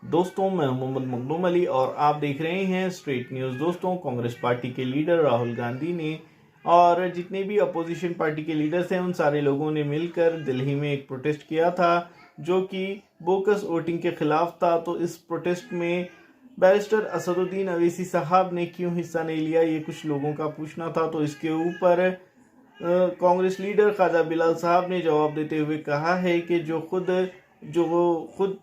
दोस्तों, मैं मोहम्मद मखदूम अली और आप देख रहे हैं स्ट्रेट न्यूज़। दोस्तों, कांग्रेस पार्टी के लीडर राहुल गांधी ने और जितने भी अपोजिशन पार्टी के लीडर्स हैं उन सारे लोगों ने मिलकर दिल्ली में एक प्रोटेस्ट किया था जो कि बोकस वोटिंग के खिलाफ था। तो इस प्रोटेस्ट में बैरिस्टर असदुद्दीन अवैसी साहब ने क्यों हिस्सा नहीं लिया, ये कुछ लोगों का पूछना था। तो इसके ऊपर कांग्रेस लीडर ख्वाजा बिलाल साहब ने जवाब देते हुए कहा है कि जो खुद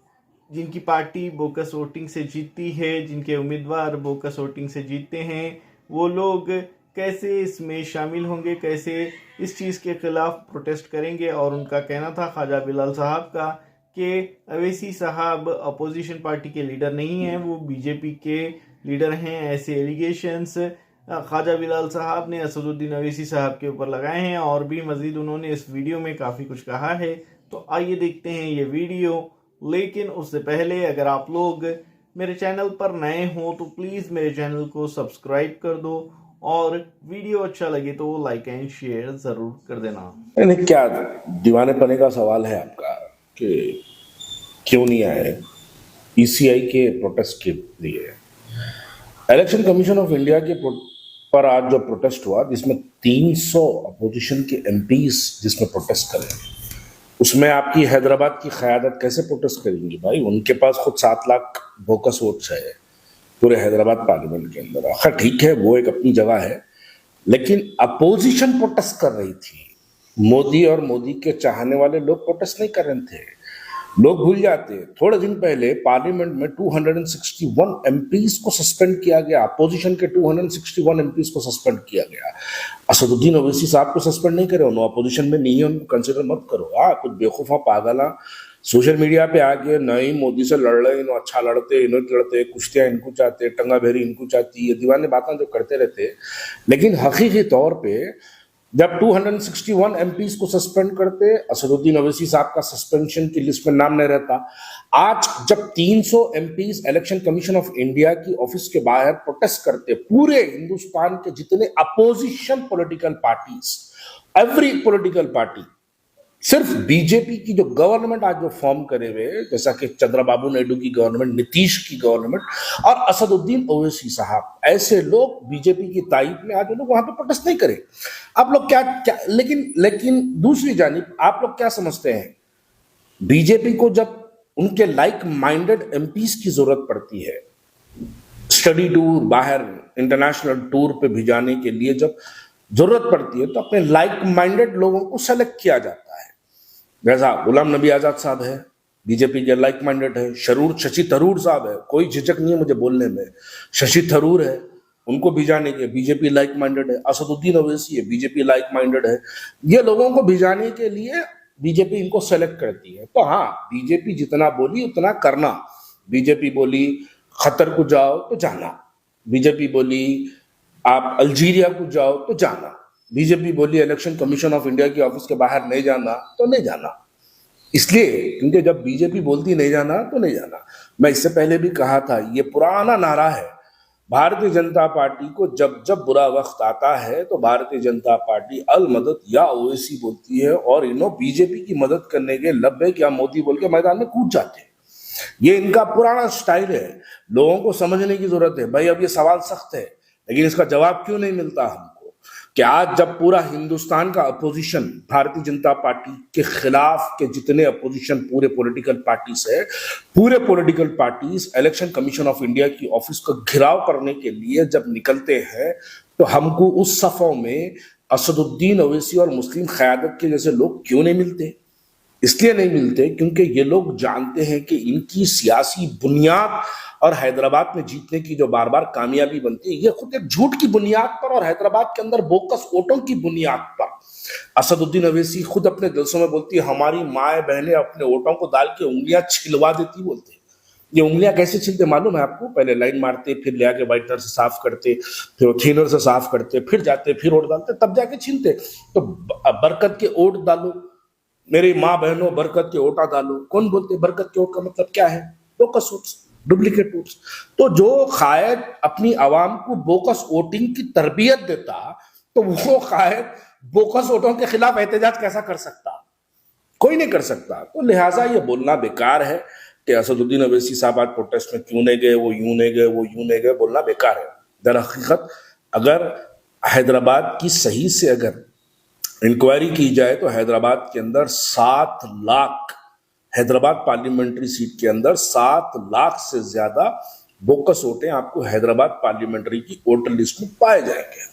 जिनकी पार्टी बोकस वोटिंग से जीतती है, जिनके उम्मीदवार बोकस वोटिंग से जीतते हैं, वो लोग कैसे इसमें शामिल होंगे, कैसे इस चीज़ के खिलाफ प्रोटेस्ट करेंगे। और उनका कहना था ख्वाजा बिलाल साहब का कि अवैसी साहब अपोजिशन पार्टी के लीडर नहीं हैं, वो बीजेपी के लीडर हैं। ऐसे एलिगेशंस ख्वाजा बिलाल साहब ने असदुद्दीन अवैसी साहब के ऊपर लगाए हैं और भी मज़ीद उन्होंने इस वीडियो में काफ़ी कुछ कहा है। तो आइए देखते हैं ये वीडियो। लेकिन उससे पहले अगर आप लोग मेरे चैनल पर नए हो तो प्लीज़ मेरे चैनल को सब्सक्राइब कर दो और वीडियो अच्छा लगे तो लाइक एंड शेयर ज़रूर कर देना। नहीं, क्या दीवानेपने का सवाल है आपका कि क्यों नहीं आए ईसीआई के प्रोटेस्ट के लिए। इलेक्शन कमीशन ऑफ इंडिया के पर आज जो प्रोटेस्ट हुआ जिसमें 300 अपोजिशन के एमपीज जिसमें प्रोटेस्ट करें, उसमें आपकी हैदराबाद की क़यादत कैसे प्रोटेस्ट करेंगी भाई? उनके पास खुद 7 लाख बोकस वोट्स है पूरे हैदराबाद पार्लियामेंट के अंदर। आखिर ठीक है, वो एक अपनी जगह है, लेकिन अपोजिशन प्रोटेस्ट कर रही थी। मोदी और मोदी के चाहने वाले लोग प्रोटेस्ट नहीं कर रहे थे। लोग भूल जाते हैं, थोड़े दिन पहले पार्लियामेंट में 261 एमपीज को सस्पेंड किया गया। अपोजिशन के 261 एमपीज को सस्पेंड किया गया। असदुद्दीन ओवैसी साहब को सस्पेंड नहीं करे, उन्होंने अपोजिशन में नहीं है, उनको कंसिडर मत करो। कुछ बेवकूफा पागल सोशल मीडिया पे आके नहीं मोदी से लड़ रहे, इन्हों अच्छा लड़ते, इन्हों लड़ते, कुश्तियां इनको चाहते, टंगा भेरी इनको चाहती, ये दीवाने बातें जो करते रहते। लेकिन हकीकी तौर पे जब 261 एमपीज को सस्पेंड करते, असदुद्दीन ओवैसी साहब का सस्पेंशन की लिस्ट में नाम नहीं रहता। आज जब 300 MPs election commission of India की ऑफिस के बाहर प्रोटेस्ट करते, पूरे हिंदुस्तान के जितने opposition political parties, every political party, सिर्फ बीजेपी की जो गवर्नमेंट आज जो फॉर्म करे हुए, जैसा कि चंद्रबाबू नायडू की गवर्नमेंट, नीतीश की गवर्नमेंट और असदुद्दीन ओवैसी साहब, ऐसे लोग बीजेपी की तारीफ में आज लोग वहां पे प्रोटेस्ट नहीं करे। आप लोग क्या लेकिन दूसरी जानिब आप लोग क्या समझते हैं, बीजेपी को जब उनके लाइक माइंडेड एमपीज की जरूरत पड़ती है, स्टडी टूर, बाहर इंटरनेशनल टूर पे भेजाने के लिए जब जरूरत पड़ती है, तो अपने लाइक माइंडेड लोगों को सेलेक्ट किया जाता है। जैसा गुलाम नबी आजाद साहब है, बीजेपी के लाइक माइंडेड है। शशि थरूर साहब है, कोई झिझक नहीं है मुझे बोलने में, शशि थरूर है, उनको भिजाने के बीजेपी लाइक माइंडेड है। असदुद्दीन ओवैसी है, बीजेपी लाइक माइंडेड है। ये लोगों को भिजाने के लिए बीजेपी इनको सेलेक्ट करती है। तो हाँ, बीजेपी जितना बोली उतना करना। बीजेपी बोली खतर को जाओ तो जाना, बीजेपी बोली आप अल्जीरिया को जाओ तो जाना, बीजेपी बोली इलेक्शन कमीशन ऑफ इंडिया की ऑफिस के बाहर नहीं जाना तो नहीं जाना। इसलिए क्योंकि जब बीजेपी बोलती नहीं जाना तो नहीं जाना। मैं इससे पहले भी कहा था, ये पुराना नारा है भारतीय जनता पार्टी को, जब जब बुरा वक्त आता है तो भारतीय जनता पार्टी अल मदद या ओवैसी बोलती है और बीजेपी की मदद करने के लब्बे क्या मोदी बोल के मैदान में कूद जाते हैं। ये इनका पुराना स्टाइल है, लोगों को समझने की जरूरत है। भाई अब ये सवाल सख्त है, लेकिन इसका जवाब क्यों नहीं मिलता हमको कि आज जब पूरा हिंदुस्तान का अपोजिशन भारतीय जनता पार्टी के खिलाफ के जितने अपोजिशन पूरे पॉलिटिकल पार्टीज है, पूरे political parties election commission of India की ऑफिस का घेराव करने के लिए जब निकलते हैं, तो हमको उस सफों में असदुद्दीन ओवैसी और मुस्लिम क़यादत के जैसे लोग क्यों नहीं मिलते? इसलिए नहीं मिलते क्योंकि ये लोग जानते हैं कि इनकी सियासी बुनियाद और हैदराबाद में जीतने की जो बार बार कामयाबी बनती है, ये खुद एक झूठ की बुनियाद पर और हैदराबाद के अंदर बोकस वोटों की बुनियाद पर। असदुद्दीन ओवैसी खुद अपने जलसों में बोलती है, हमारी माए बहनें अपने वोटों को डाल के उंगलियां छिलवा देती बोलते। ये उंगलियां कैसे छिलते मालूम है आपको? पहले लाइन मारते, फिर ले आके व्हाइटनर से साफ करते, फिर थिनर से साफ करते, फिर जाते, फिर वोट डालते, तब जाके छीलते। तो बरकत के वोट डालो, मेरी माँ बहनों बरकत के वोटा डालो। कौन बोलते बरकत के वोट का मतलब क्या है? Bogus votes, duplicate votes. तो जो कायद अपनी आवाम को बोकस वोटिंग की तरबियत देता, तो वो कायद बोकस वोटों के खिलाफ एहतजाज कैसा कर सकता? कोई नहीं कर सकता। तो लिहाजा ये बोलना बेकार है कि असदुद्दीन अवैसी साहब आज प्रोटेस्ट में क्यों नहीं गए, वो यूं नहीं गए, वो यूं नहीं गए, बोलना बेकार है। दर हकीकत अगर हैदराबाद की सही से अगर इंक्वायरी की जाए तो हैदराबाद के अंदर 7 लाख, हैदराबाद पार्लियामेंट्री सीट के अंदर 7 लाख से ज्यादा बोकस वोटें आपको हैदराबाद पार्लियामेंट्री की वोटर लिस्ट में पाए जाएंगे।